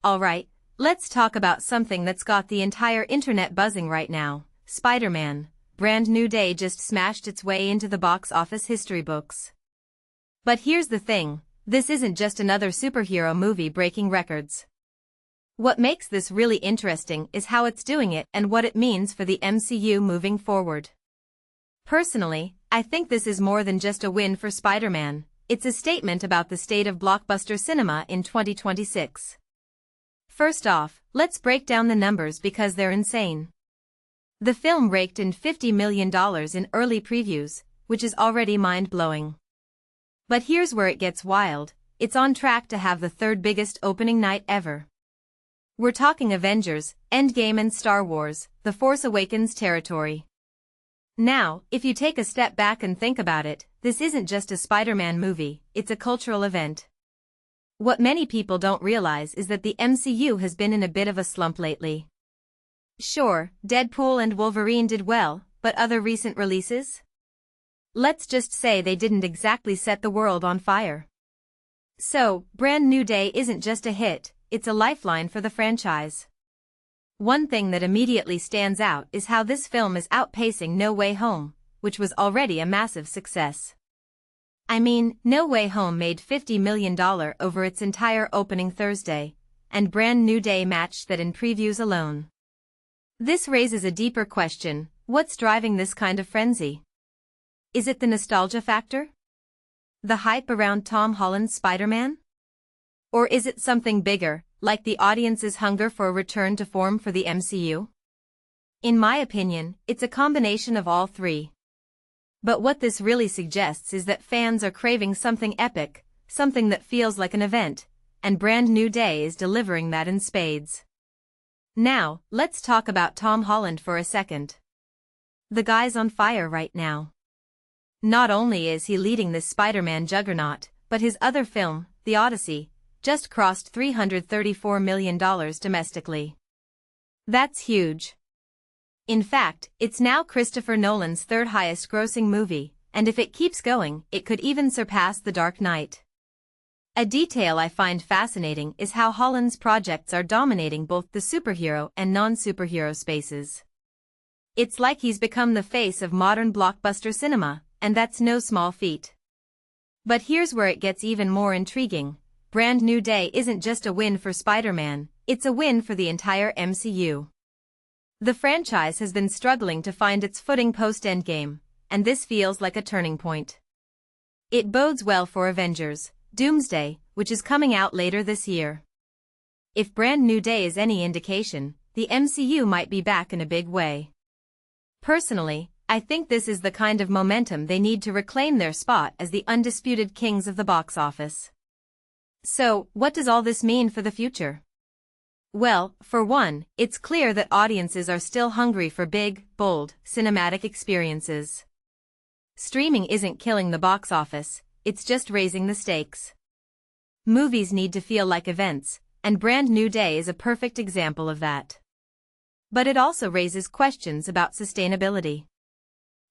Alright, let's talk about something that's got the entire internet buzzing right now. Spider-Man. Brand New Day just smashed its way into the box office history books. But here's the thing, this isn't just another superhero movie breaking records. What makes this really interesting is how it's doing it and what it means for the MCU moving forward. Personally, I think this is more than just a win for Spider-Man, it's a statement about the state of blockbuster cinema in 2026. First off, let's break down the numbers because they're insane. The film raked in $50 million in early previews, which is already mind-blowing. But here's where it gets wild, it's on track to have the third biggest opening night ever. We're talking Avengers, Endgame and Star Wars, the Force Awakens territory. Now, if you take a step back and think about it, this isn't just a Spider-Man movie, it's a cultural event. What many people don't realize is that the MCU has been in a bit of a slump lately. Sure, Deadpool and Wolverine did well, but other recent releases? Let's just say they didn't exactly set the world on fire. So, Brand New Day isn't just a hit, it's a lifeline for the franchise. One thing that immediately stands out is how this film is outpacing No Way Home, which was already a massive success. I mean, No Way Home made $50 million over its entire opening Thursday, and Brand New Day matched that in previews alone. This raises a deeper question, what's driving this kind of frenzy? Is it the nostalgia factor? The hype around Tom Holland's Spider-Man? Or is it something bigger, like the audience's hunger for a return to form for the MCU? In my opinion, it's a combination of all three. But what this really suggests is that fans are craving something epic, something that feels like an event, and Brand New Day is delivering that in spades. Now, let's talk about Tom Holland for a second. The guy's on fire right now. Not only is he leading this Spider-Man juggernaut, but his other film, The Odyssey, just crossed $334 million domestically. That's huge. In fact, it's now Christopher Nolan's third highest grossing movie, and if it keeps going, it could even surpass The Dark Knight. A detail I find fascinating is how Holland's projects are dominating both the superhero and non-superhero spaces. It's like he's become the face of modern blockbuster cinema, and that's no small feat. But here's where it gets even more intriguing. Brand New Day isn't just a win for Spider-Man, it's a win for the entire MCU. The franchise has been struggling to find its footing post-Endgame, and this feels like a turning point. It bodes well for Avengers, Doomsday, which is coming out later this year. If Brand New Day is any indication, the MCU might be back in a big way. Personally, I think this is the kind of momentum they need to reclaim their spot as the undisputed kings of the box office. So, what does all this mean for the future? Well, for one, it's clear that audiences are still hungry for big, bold, cinematic experiences. Streaming isn't killing the box office, it's just raising the stakes. Movies need to feel like events, and Brand New Day is a perfect example of that. But it also raises questions about sustainability.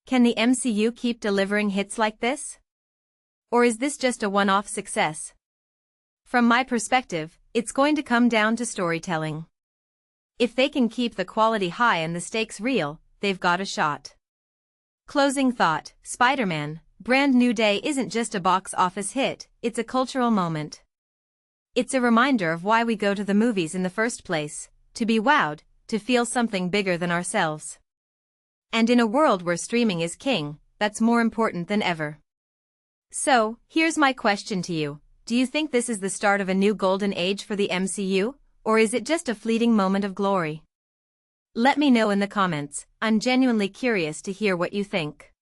Can the MCU keep delivering hits like this? Or is this just a one-off success? From my perspective, it's going to come down to storytelling. If they can keep the quality high and the stakes real, they've got a shot. Closing thought, Spider-Man, Brand New Day isn't just a box office hit, it's a cultural moment. It's a reminder of why we go to the movies in the first place, to be wowed, to feel something bigger than ourselves. And in a world where streaming is king, that's more important than ever. So, here's my question to you. Do you think this is the start of a new golden age for the MCU, or is it just a fleeting moment of glory? Let me know in the comments, I'm genuinely curious to hear what you think.